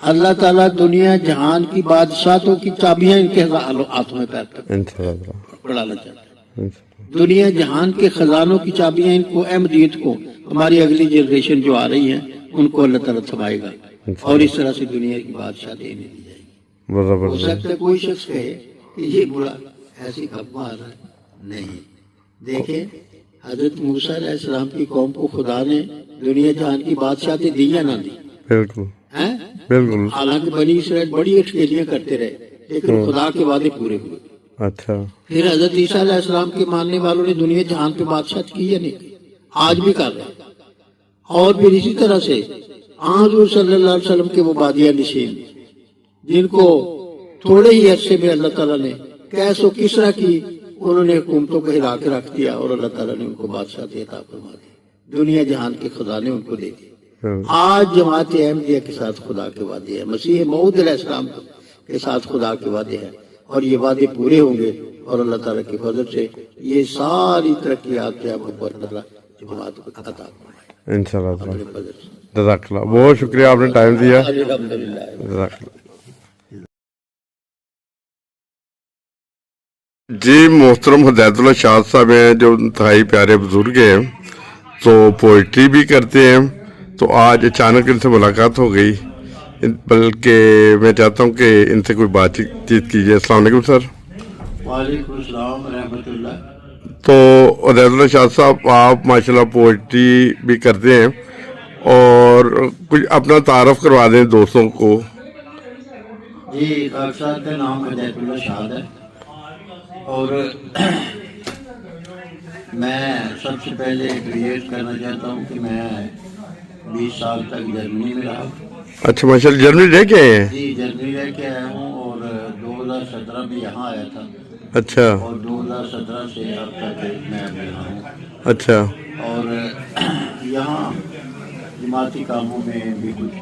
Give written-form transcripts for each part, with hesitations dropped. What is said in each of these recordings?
اللہ تعالیٰ دنیا جہان کی بادشاہتوں کی چابیاں ان کے ہاتھوں میں پیر پڑھانا چاہتا ہے. دنیا جہان کے خزانوں کی چابیاں ان کو احمدیت کو ہماری اگلی جنریشن جو آ رہی ہے ان کو اللہ تعالیٰ تھمائے گا اور اس طرح سے دنیا کی بادشاہت انہیں دی جائے گی. ہو سکتا ہے کوئی شخص کہے کہ یہ برا ایسی گپ مار رہا ہے. نہیں، دیکھیں حضرت موسیٰ علیہ السلام کی قوم کو خدا نے دنیا جہان کی بادشاہتیں دی یا نہ دی؟ بالکل. حالانکہ بنی اسرائیل بڑی اٹکیلیاں کرتے رہے لیکن خدا کے وعدے پورے ہوئے. اچھا، پھر حضرت عیسیٰ علیہ السلام کے ماننے والوں نے دنیا جہان پہ بادشاہت کی یا نہیں؟ آج بھی کر رہے ہیں. اور پھر اسی طرح سے حضور صلی اللہ علیہ وسلم کے وہ بادیہ نشین جن کو تھوڑے ہی عرصے میں اللہ تعالیٰ نے کیس و کسرا کی انہوں نے حکومتوں کو ہلا کے رکھ دیا اور اللہ تعالیٰ نے ان کو بادشاہت عطا فرما دی. دنیا جہان کے خزانے ان کو دے دی. آج جماعت احمدیہ کے ساتھ خدا کے وعدے ہیں، مسیح موعود علیہ السلام کے ساتھ خدا کے وعدے ہیں اور یہ وعدے پورے ہوں گے اور اللہ تعالیٰ کے فضل سے یہ ساری ترقیات کے آپ کو جماعت کو عطا فرمائے انشاءاللہ. جزاک اللہ، بہت شکریہ آپ نے ٹائم دیا. جزاک اللہ. جی محترم ہدایت اللہ شاہ صاحب ہیں جو انتہائی پیارے بزرگ ہیں، تو پوئٹری بھی کرتے ہیں. تو آج اچانک ان سے ملاقات ہو گئی، بلکہ میں چاہتا ہوں کہ ان سے کوئی بات چیت کیجیے. السلام علیکم سر. وعلیکم السلام ورحمۃ اللہ. تو ہدایت اللہ شاہ صاحب آپ ماشاءاللہ پوئٹری بھی کرتے ہیں اور کچھ اپنا تعارف کروا دیں دوستوں کو. جی ڈاکٹر صاحب کا نام ہدایت اللہ شاہ ہے اور میں سب سے پہلے کریٹ کرنا چاہتا ہوں کہ میں 20 سال تک جرمنی میں رہا. اچھا ماشاءاللہ، جرمنی رہ کے آئے ہیں؟ جی جرمنی رہ کے آیا ہوں اور 2017 میں یہاں آیا تھا. اچھا. اور 2017 سے اب تک میں یہاں ہوں. اچھا. اور یہاں جماعتی کاموں میں بھی کچھ،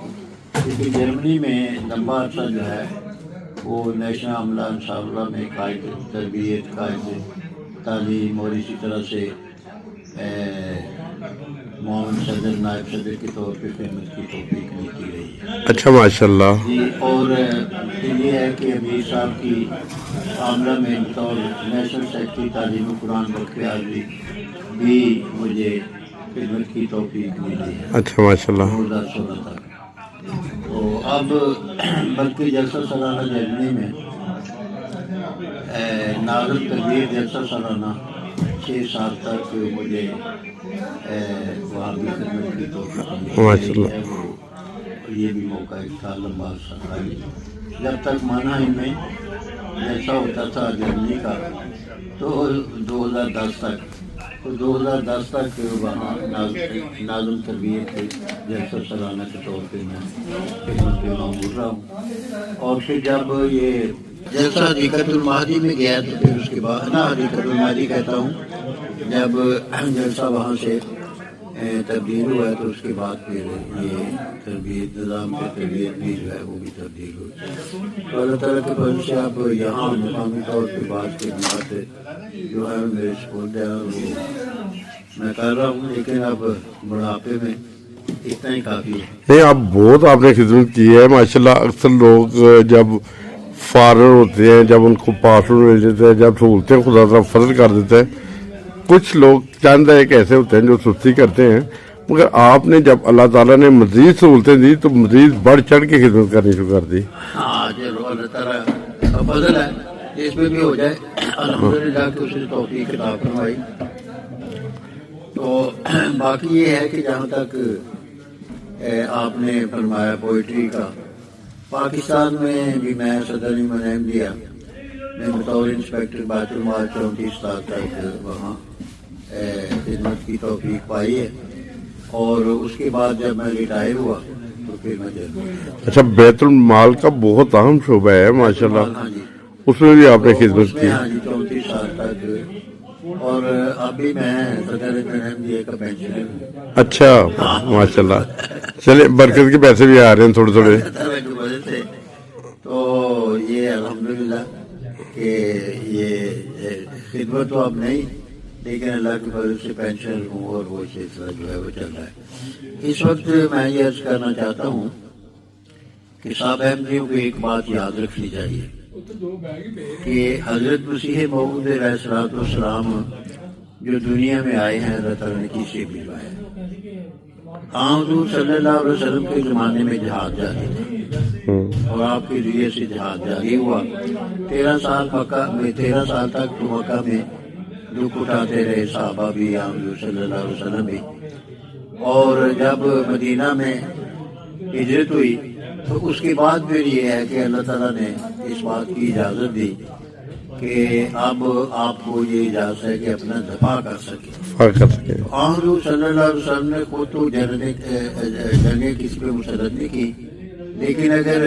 کیونکہ جرمنی میں لمبا عرصہ جو ہے وہ نیشنل عملہ انصار اللہ میں قائد تربیت، قائد تعلیم اور اسی طرح سے معاون صدر، نائب صدر کے طور پہ خدمت کی توفیق ملتی رہی ہے. اچھا ماشاءاللہ. جی اور پھر یہ ہے کہ امیر صاحب کی عاملہ میں بطور نیشنل سیکرٹری تعلیم قرآن وقف حاضری بھی مجھے خدمت کی توفیق ملی ہے. اچھا ماشاءاللہ. 2016 تک. تو اب بلکہ جلسہ سالانہ جرمنی میں ناظم تربیت جلسہ سالانہ 6 سال تک مجھے وہاں بھی خدمت کی توفیق ملی ہے. یہ بھی موقع ایک تھا لمبا عرصہ تھا. جب تک مانہائم میں جلسہ ہوتا تھا جرمنی کا تو 2010 تک، تو 2010 تک وہاں ناظم تربیت کے جلسہ سالانہ کے طور پہ میں خدمت پہ معمور رہا ہوں. اور پھر جب یہ جلسہ حدیقت المہدی میں گیا تو پھر اس کے بعد نا حدیقت المہدی کہتا ہوں، جب جلسہ وہاں سے تبدیل ہوا ہے تو اس کے بعد پھر یہ تربیت نظام پہ تربیت بھی جو ہے وہ بھی تبدیل ہوئی. تو اللہ تعالیٰ کے فضل سے اب یہاں مقامی طور پہ بعض خدمات جو ہے میرے سپورٹ ہے وہ میں کر رہا ہوں، لیکن اب بڑھاپے میں اتنا ہی کافی ہے. نہیں، اب بہت آپ نے خدمت کی ہے ماشاءاللہ. اکثر لوگ جب فارغ ہوتے ہیں، جب ان کو پاسپورٹ مل جاتے ہیں، جب سہولتیں خدا تعالیٰ فضل کر دیتے ہیں، کچھ لوگ چند ایک ایسے ہوتے ہیں جو سستی کرتے ہیں، مگر آپ نے جب اللہ تعالیٰ نے مزید سہولتیں دی تو مزید بڑھ چڑھ کے خدمت کرنی شروع کر دی. ہاں جو اللہ تعالیٰ کا فضل ہے اس میں بھی ہو جائے الحمدللہ کہ اسے توفیق عطا فرمائی. تو باقی یہ ہے کہ جہاں تک آپ نے فرمایا پوئٹری کا، پاکستان میں بھی میں صدر احمدیہ میں بطور انسپیکٹر بیت المال 34 سال تک وہاں خدمت کی توفیق پائی ہے. اور اس کے بعد جب میں ریٹائر ہوا تو پھر میں جرمنی. اچھا، بیت المال کا بہت اہم شعبہ ہے ماشاءاللہ. ہاں جی، اس میں بھی آپ نے خدمت کی. ہاں جی 34 سال تک. اور ابھی میں صدر احمدیہ کا پینشنر ہوں. اچھا ماشاءاللہ. چلے برکت کے پیسے بھی آ رہے ہیں تھوڑے تھوڑے. تو یہ الحمدللہ کہ یہ خدمت تو اب نہیں، لیکن اللہ کی فضل سے پینشن ہوں اور وہ سلسلہ جو ہے وہ چل رہا ہے. اس وقت میں یہ عرض کرنا چاہتا ہوں کہ صاحب احمدیوں کو ایک بات یاد رکھنی چاہیے کہ حضرت مسیح موعود علیہ الصلوۃ والسلام جو دنیا میں آئے ہیں اللہ تعالیٰ نے کس سے بھجوایا؟ حضور صلی اللہ علیہ وسلم کے زمانے میں جہاد جاری تھا اور آپ کے ذریعے سے جہاد جاری ہوا 13 سال تک تو مکہ میں دکھ اٹھاتے رہے صحابہ بھی حضور صلی اللہ علیہ وسلم بھی، اور جب مدینہ میں ہجرت ہوئی تو اس کے بعد پھر یہ ہے کہ اللہ تعالیٰ نے اس بات کی اجازت دی کہ اب آپ کو یہ اجازت ہے کہ اپنا دفاع کر سکے۔ حضور صلی اللہ علیہ وسلم نے خود تو جنگیں کسی پہ مسلط نہیں کی، لیکن اگر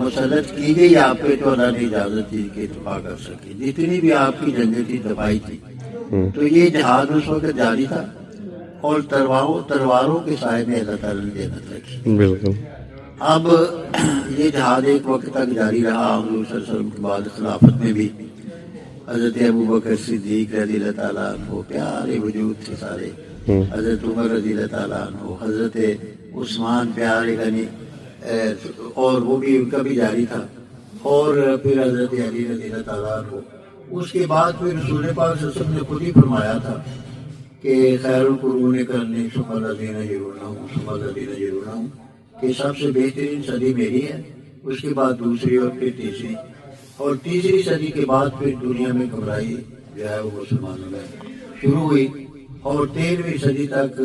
مسلط کی گئی آپ پہ تو اللہ نے اجازت دی کہ دفاع کر سکے۔ جتنی بھی آپ کی جنگیں تھی دفاعی تھی، تو یہ جہاد اس وقت جاری تھا اور تلواروں کے سائے میں اللہ تعالیٰ نے جنت رکھی۔ بالکل۔ اب یہ جہاد ایک وقت تک جاری رہا۔ حضور صلی اللہ علیہ وسلم کے بعد خلافت میں بھی حضرت ابوبکر صدیق رضی اللہ تعالیٰ عنہ پیارے وجود تھے سارے، حضرت عمر رضی اللہ تعالیٰ عنہ، حضرت عثمان پیارے غنی، اور وہ بھی ان کا بھی جاری تھا، اور پھر حضرت علی رضی اللہ تعالیٰ عنہ۔ اس کے بعد پھر رسول پاک صلی اللہ علیہ وسلم نے خود ہی فرمایا تھا کہ خیر القرون کرنے ثم الذین یلونہم ثم الذین یلونہم، کہ سب سے بہترین صدی میری ہے، اس کے بعد دوسری اور پھر تیسری، اور تیسری صدی کے بعد پھر دنیا میں گمراہی جو ہے وہ مسلمانوں میں شروع ہوئی، اور 13ویں صدی تک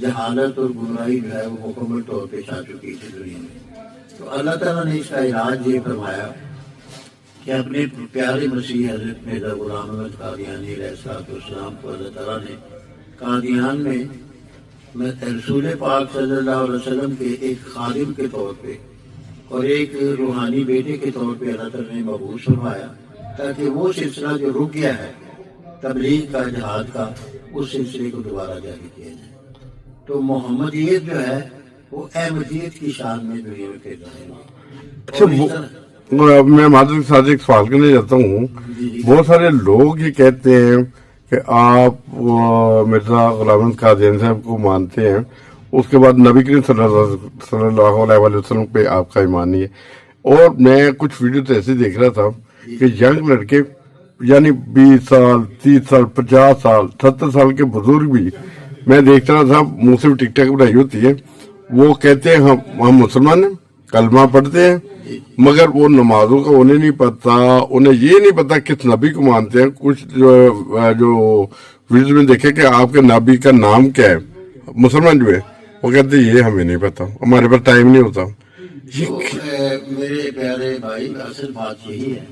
جہالت اور گمراہی جو ہے وہ مکمل طور پہ چھا چکی تھی دنیا میں۔ تو اللہ تعالیٰ نے اس کا علاج یہ فرمایا کہ اپنے پیارے مسیح حضرت مرزا غلام احمد قادیانی علیہ السلام کو اللہ تعالیٰ نے قادیان میں رسول پاک صلی اللہ علیہ وسلم کے ایک خادم کے طور پہ اور ایک روحانی بیٹے کے طور پہ اللہ تعالیٰ نے مبعوث فرمایا، تاکہ وہ سلسلہ جو رک گیا ہے تبلیغ کا، جہاد کا، اس سلسلے کو دوبارہ جاری کیا جائے۔ تو محمدیت جو ہے وہ احمدیت کی شان میں دنیا میں پیدا ہے۔ میں مادر کے ساتھ ایک سوال کرنے جاتا ہوں، بہت سارے لوگ یہ کہتے ہیں کہ آپ مرزا غلام احمد قادیانی صاحب کو مانتے ہیں، اس کے بعد نبی کریم صلی اللہ علیہ وسلم پہ آپ کا ایمان نہیں ہے، اور میں کچھ ویڈیو تو ایسے دیکھ رہا تھا کہ ینگ لڑکے یعنی 20 سال 30 سال 50 سال 70 سال کے بزرگ بھی میں دیکھ رہا تھا، منہ سے ٹک ٹاک بنائی ہوتی ہے، وہ کہتے ہیں ہم مسلمان ہیں، کلمہ پڑھتے ہیں، مگر وہ نمازوں کا انہیں نہیں پتا، انہیں یہ نہیں پتا کس نبی کو مانتے ہیں۔ کچھ جو ویڈیو میں دیکھے کہ آپ کے نبی کا نام کیا ہے، مسلمان جو ہے وہ کہتے ہیں یہ ہمیں نہیں پتا، ہمارے پاس ٹائم نہیں ہوتا۔ میرے پیارے بھائی، اصل بات یہی ہے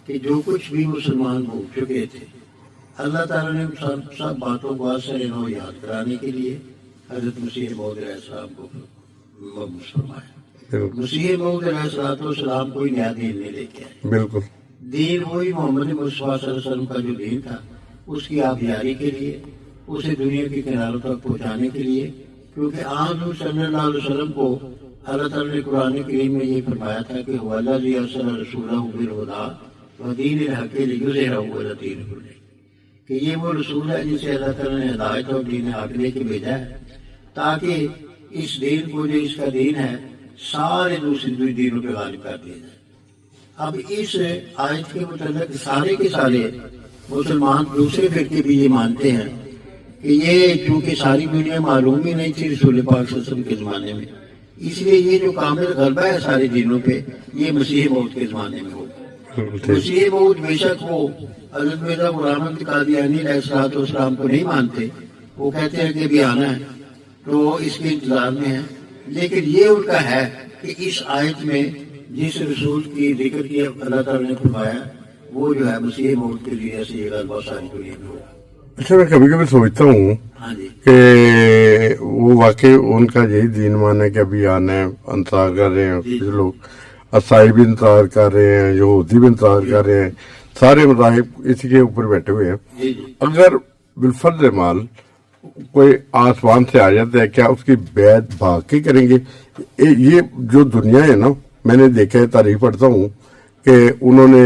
کہ جو کچھ بھی مسلمان ہو چکے تھے، اللہ تعالیٰ نے سب باتوں کو اثر نو یاد کرانے کے لیے حضرت مسیح موعود علیہ السلام کو مبعوث فرمایا۔ مسیح موعود علیہ السلام کوئی نیا دین نہیں لے کے آئے، بالکل دین وہی محمد مصطفیٰ صلی اللہ علیہ وسلم کا جو دین تھا، اس کی آبیاری کے لیے، اسے دنیا کے کناروں تک پہنچانے کے لیے، کیونکہ حضور صلی اللہ علیہ وسلم کو اللہ تعالیٰ نے قرآن کریم میں یہ فرمایا تھا کہ هو الذی ارسل رسولہ بالہدی ودین الحق لیظہرہ علی الدین کلہ، کہ یہ وہ رسول ہے جسے اللہ تعالیٰ نے ہدایت اور دین حق لے کے بھیجا ہے، تاکہ اس دین کو جو اس کا دین ہے سارے دوسرے دینوں پہ غالب کر دیا جائے۔ اب اس آیت کے متعلق سارے کے سارے مسلمان دوسرے فرقے بھی یہ مانتے ہیں کہ یہ چونکہ ساری دنیا معلوم ہی نہیں تھی رسول پاک صلی اللہ علیہ وسلم کے زمانے میں، اس لیے یہ جو کامل غلبہ ہے سارے دینوں پہ یہ مسیح موعود کے زمانے میں ہوگا۔ مسیح موعود بے شک وہ حضرت مرزا غلام احمد قادیانی علیہ السلام کو نہیں مانتے، وہ کہتے ہیں کہ ابھی آنا ہے تو اس کے انتظار میں ہے، لیکن یہ ان کا ہے کہ اس آیت میں جس رسول کی ذکر کیا اللہ تعالیٰ نے فرمایا وہ جو ہے مسیح موعود کے لیے ایسے یہ غلبہ ساری دنیا میں ہوگا۔ اچھا، میں کبھی کبھی سوچتا ہوں کہ وہ واقعی ان کا یہی دین مان ہے کہ ابھی آنا ہے، انتظار کر رہے ہیں، کچھ لوگ عیسائی بھی انتظار کر رہے ہیں، یہودی بھی انتظار کر رہے ہیں، سارے مذاہب اسی کے اوپر بیٹھے ہوئے ہیں۔ اگر بالفرض مال کوئی آسمان سے آ جاتا ہے، کیا اس کی بیعت بھاگ کے کریں گے؟ یہ جو دنیا ہے نا، میں نے دیکھا ہے، تاریخ پڑھتا ہوں کہ انہوں نے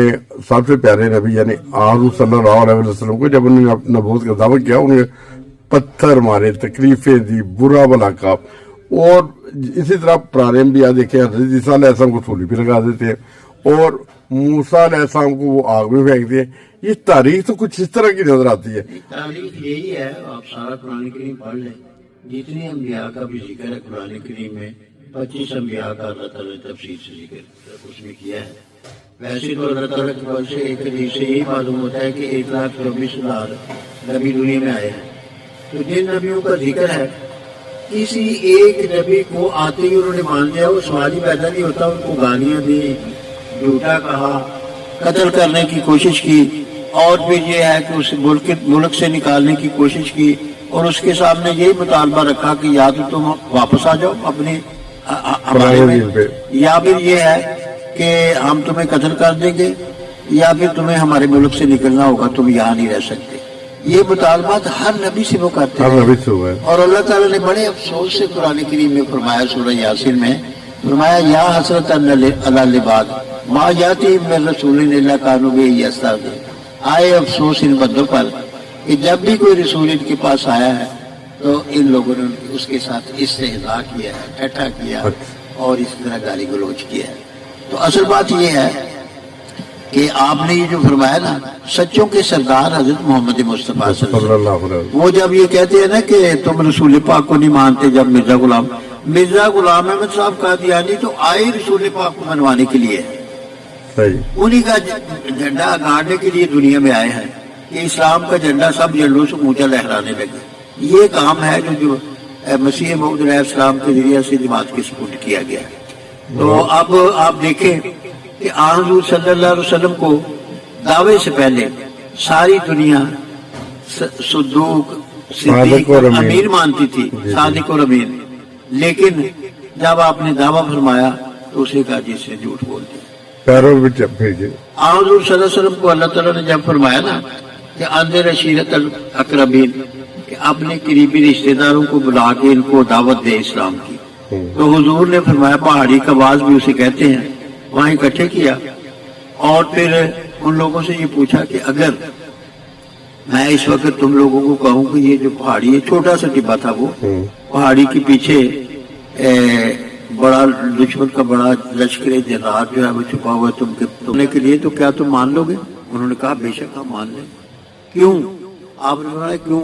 سب سے پیارے نبی یعنی حضور صلی اللہ علیہ وسلم کو جب انہوں نے نبوت کا دعویٰ کیا، انہیں پتھر مارے، تکلیفیں دی، برا بھلا کہا، اور اسی طرح پرانے انبیاء دیکھیں حضرت عیسیٰ علیہ السلام کو سولی پہ لگا دیتے ہیں اور موسیٰ علیہ السلام کو وہ آگ میں پھینک دیے. یہ تاریخ تو کچھ اس طرح کی نظر آتی ہے. تاریخ یہی ہے. آپ سارا قرآن کریم پڑھ لیں, جتنے انبیاء کا بھی ذکر ہے قرآن کریم میں 25 انبیاء کا اللہ تعالیٰ نے تفصیل سے ذکر اس میں کیا ہے. ویسے تو اللہ تعالیٰ کی طرف سے ایک حدیث سے یہی معلوم ہوتا ہے کہ 1,24,000 نبی دنیا میں آئے ہیں. تو جن نبیوں کا ذکر ہے کسی ایک نبی کو آتے ہی انہوں نے مان لیا, وہ سوال ہی پیدا نہیں ہوتا. ان کو گالیاں دی, جھوٹا کہا, قتل کرنے کی کوشش کی, اور پھر یہ ہے کہ اسے ملک سے نکالنے کی کوشش کی, اور اس کے سامنے یہی مطالبہ رکھا کہ یا تو تم واپس آ جاؤ اپنے ہمارے میں, یا پھر یہ ہے کہ ہم تمہیں قتل کر دیں گے, یا پھر تمہیں ہمارے ملک سے نکلنا ہوگا, تم یہاں نہیں رہ سکتے. یہ مطالبات ہر نبی سے وہ کرتے ہیں. اور اللہ تعالیٰ نے بڑے افسوس سے قرآن کریم میں فرمایا, سورہ یاسین میں فرمایا, یا حسرت علی العباد ما یاتیہم من رسول الا کانوا بہ یستہزئون. آئے افسوس ان بندوں پر کہ جب بھی کوئی رسول ان کے پاس آیا ہے تو ان لوگوں نے اس کے ساتھ استہزاء کیا ہے, ٹھٹھا کیا اور اس طرح گالی گلوچ کیا ہے. تو اصل بات یہ ہے کہ آپ نے یہ جو فرمایا نا, سچوں کے سردار حضرت محمد مصطفیٰ صلی اللہ علیہ وسلم, وہ جب یہ کہتے ہیں نا کہ تم رسول پاک کو نہیں مانتے, جب مرزا غلام احمد صاحب قادیانی تو آئے رسول پاک کو منوانے کے لیے, انہی کا جھنڈا گاڑنے کے لیے دنیا میں آئے ہیں کہ اسلام کا جھنڈا سب جھنڈوں سے اونچا لہرانے لگے. یہ کام ہے جو مسیح موعود علیہ السلام کے ذریعے سے جماعت کے سپرد کیا گیا. تو اب آپ دیکھیں کہ حضور صلی اللہ علیہ وسلم کو دعوے سے پہلے ساری دنیا صدوق, صدیق اور امیر مانتی تھی, صادق اور امیر. لیکن جب آپ نے دعویٰ فرمایا تو اسے کہا جس سے جھوٹ بولتے. حضور صلی اللہ علیہ وسلم کو اللہ تعالیٰ نے جب فرمایا نا کہ انذر عشیرت الاقربین, کہ اپنے قریبی رشتہ داروں کو بلا کے ان کو دعوت دے اسلام کی, تو حضور نے فرمایا پہاڑی کا باز بھی اسے کہتے ہیں, وہاں اکٹھے کیا اور پھر ان لوگوں سے یہ پوچھا کہ اگر میں اس وقت تم لوگوں کو کہوں کہ یہ جو پہاڑی ہے, چھوٹا سا ٹبا تھا وہ, پہاڑی کے پیچھے بڑا دشمن کا بڑا لشکر جرار جو ہے وہ چھپا ہوا ہے تمنے کے لیے, تو کیا تم مان لو گے؟ انہوں نے کہا بے شک ہم مان لیں. کیوں؟ آپ نے فرمایا کیوں؟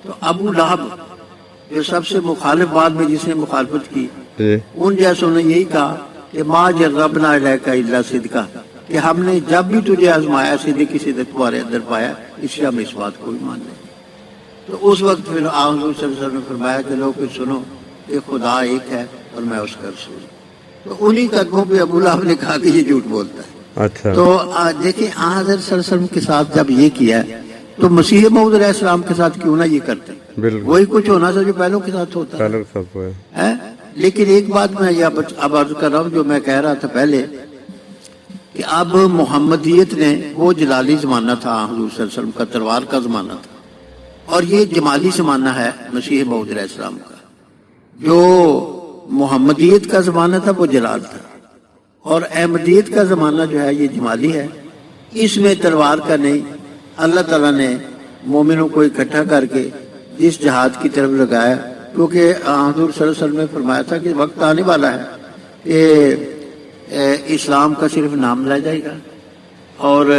تو ابو لہب جو سب سے مخالف بعد میں جس نے مخالفت کی, ان جیسوں نے یہی کہا کہ ما جربنا الیک الا صدقا, کہ ہم نے جب بھی تجھے آزمایا صدق کی صدق تمہارے اندر پایا, اس سے ہم اس بات کو بھی مان لیں. تو اس وقت پھر حضور صلی اللہ علیہ وسلم نے فرمایا کہ لوگ پھر سنو کہ خدا ایک ہے اور میں اس کا رسول. تو انہی قدموں پہ ابو لہب نے کہا کہ یہ جھوٹ بولتا ہے. تو دیکھیں حضرت صلی اللہ علیہ وسلم کے ساتھ جب یہ کیا ہے تو مسیح موعود علیہ السلام کے ساتھ کیوں نہ یہ کرتے, وہی کچھ ہونا تھا جو پہلوں کے ساتھ ہوتا ہے. لیکن ایک بات میں یہ اب عرض کر رہا ہوں جو میں کہہ رہا تھا پہلے, کہ اب محمدیت نے وہ جلالی زمانہ تھا حضور صلی اللہ علیہ وسلم کا, تلوار کا زمانہ تھا, اور یہ جمالی زمانہ ہے مسیح موعود علیہ السلام کا. جو محمدیت کا زمانہ تھا وہ جلال تھا, اور احمدیت کا زمانہ جو ہے یہ جمالی ہے. اس میں تلوار کا نہیں, اللہ تعالیٰ نے مومنوں کو اکٹھا کر کے اس جہاد کی طرف لگایا, کیونکہ حضور صلی اللہ علیہ وسلم نے فرمایا تھا کہ وقت آنے والا ہے کہ اسلام کا صرف نام رہ جائے گا اور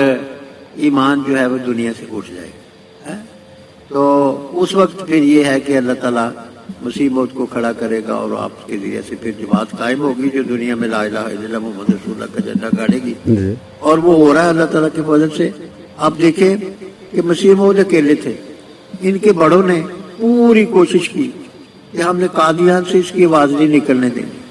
ایمان جو ہے وہ دنیا سے اٹھ جائے گا. تو اس وقت پھر یہ ہے کہ اللہ تعالیٰ مسیح موعود کو کھڑا کرے گا اور آپ کے ذریعے سے پھر جماعت قائم ہوگی جو دنیا میں لا الہ الا اللہ محمد رسول اللہ کا جھنڈا گاڑے گی. اور وہ ہو رہا ہے اللہ تعالیٰ کے فضل سے. آپ دیکھیں کہ مسیح موعود اکیلے تھے, ان کے بڑوں نے پوری کوشش کی کہ ہم نے قادیان سے اس کی آواز نہیں نکلنے دیں گے.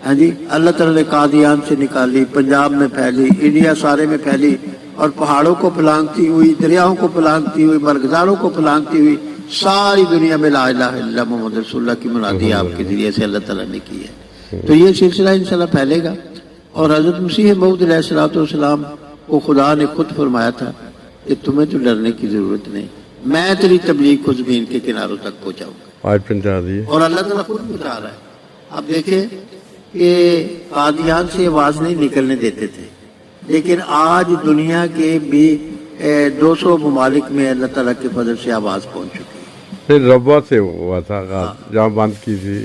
ہاں جی, اللہ تعالیٰ نے قادیان سے نکالی, پنجاب میں پھیلی, انڈیا سارے میں پھیلی, اور پہاڑوں کو پلانگتی ہوئی, دریاؤں کو پلانگتی ہوئی, مرغزاروں کو پلانگتی ہوئی, ساری دنیا میں لا الہ الا اللہ محمد رسول اللہ کی منادی آپ کے ذریعے سے اللہ تعالیٰ نے کی ہے. تو یہ سلسلہ انشاءاللہ پھیلے گا. اور حضرت مسیح موعود علیہ السلام کو خدا نے خود فرمایا تھا کہ تمہیں تو ڈرنے کی ضرورت نہیں, میں تیری تبلیغ کو زمین کے کناروں تک پہنچاؤں گا. اور اللہ تعالیٰ خود بتا رہا ہے. اب دیکھیں کہ قادیان سے آواز نہیں نکلنے دیتے تھے, لیکن آج دنیا کے بھی 200 ممالک میں اللہ تعالیٰ کے فضل سے آواز پہنچ چکی ہے. پھر ربوہ سے ہوا تھا جہاں بند کی تھی.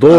2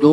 2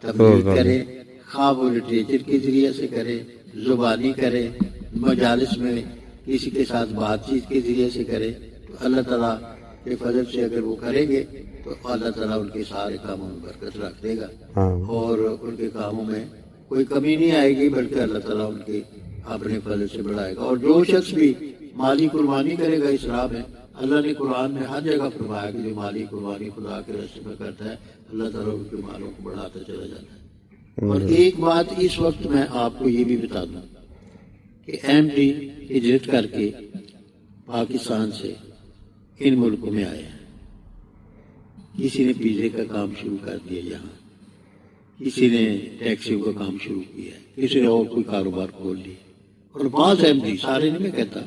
تبلیغ کرے، خواہ وہ لٹریچر کے ذریعے سے کرے، زبانی کرے، مجالس میں کسی کے ساتھ بات چیت کے ذریعے سے کرے، تو اللہ تعالیٰ کے فضل سے اگر وہ کریں گے تو اللہ تعالیٰ ان کے سارے کاموں میں برکت رکھ دے گا اور ان کے کاموں میں کوئی کمی نہیں آئے گی، بلکہ اللہ تعالیٰ ان کے اپنے فضل سے بڑھائے گا۔ اور جو شخص بھی مالی قربانی کرے گا، اسلام ہے، اللہ نے قرآن میں ہر جگہ فرمایا کہ جو مالی قربانی خدا کے راستے میں کرتا ہے اللہ تعالیٰ ان کے مالوں کو بڑھاتا چلا جاتا ہے۔ اور ایک بات اس وقت میں آپ کو یہ بھی بتا دوں کہ ایم ڈی ہجرت کر کے پاکستان سے ان ملکوں میں آئے ہیں۔ کسی نے پیزے کا کام شروع کر دیا یہاں، کسی نے ٹیکسیوں کا کام شروع کیا، کسی نے اور کوئی کاروبار کھول لیا۔ اور بعض ایم ڈی، سارے نہیں میں کہتا،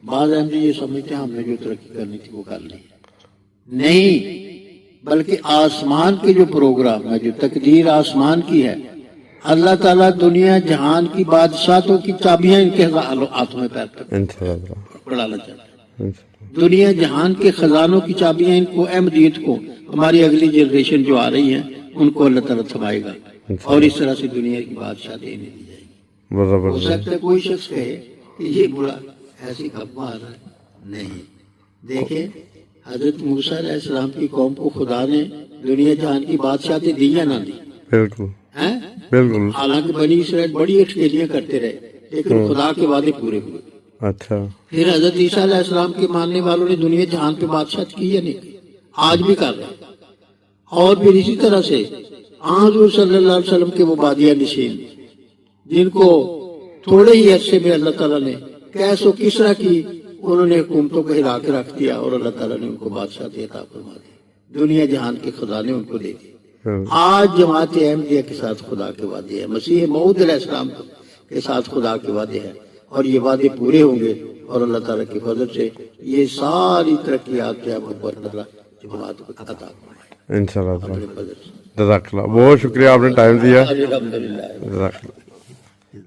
بعض ایم ڈی یہ سمجھتے ہیں ہم نے جو ترقی کرنی تھی وہ کر لی، نہیں، بلکہ آسمان کے جو پروگرام ہے، جو تقدیر آسمان کی ہے، اللہ تعالیٰ دنیا جہان کی بادشاہتوں کی چابیاں ان کے ہاتھوں میں پڑھانا چاہتا ہے۔ دنیا جہان کے خزانوں کی چابیاں ان کو، احمدیت کو، ہماری اگلی جنریشن جو آ رہی ہے ان کو اللہ تعالیٰ تھمائے گا اور اس طرح سے دنیا کی بادشاہ دینے دی جائے گی۔ ہو سکتا ہے کوئی شخص کہے کہ یہ برا ایسی کب آ رہا ہے، نہیں، دیکھیں حضرت موسیٰ علیہ السلام کی قوم کو خدا نے دنیا جہان کی بادشاہتیں دی یا نہ دی؟ بالکل۔ حالانکہ بنی اسرائیل بڑی اٹکیلیاں کرتے رہے لیکن خدا کے وعدے پورے ہوئے۔ اچھا، پھر حضرت عیسیٰ علیہ السلام کے ماننے والوں نے دنیا جہان پہ بادشاہت کی یا نہیں کی؟ آج بھی کر رہے ہیں۔ اور پھر اسی طرح سے حضور صلی اللہ علیہ وسلم کے وہ بادیہ نشین جن کو تھوڑے ہی عرصے میں اللہ تعالیٰ نے کیس و کسرا کی، انہوں نے حکومتوں کو ہلا کے رکھ دیا اور اللہ تعالیٰ نے ان کو بادشاہت عطا فرما دی، دنیا جہان کے خزانے ان کو دے دیے۔ آج جماعت احمدیہ کے ساتھ خدا کے وعدے ہیں، مسیح موعود علیہ السلام کے ساتھ خدا کے وعدے ہیں اور یہ وعدے پورے ہوں گے اور اللہ تعالیٰ کے فضل سے یہ ساری ترقیات جو ہے وہ اللہ جماعت کو عطا فرمائے انشاءاللہ۔ جزاک اللہ، بہت شکریہ، آپ نے ٹائم دیا۔ الحمدللہ۔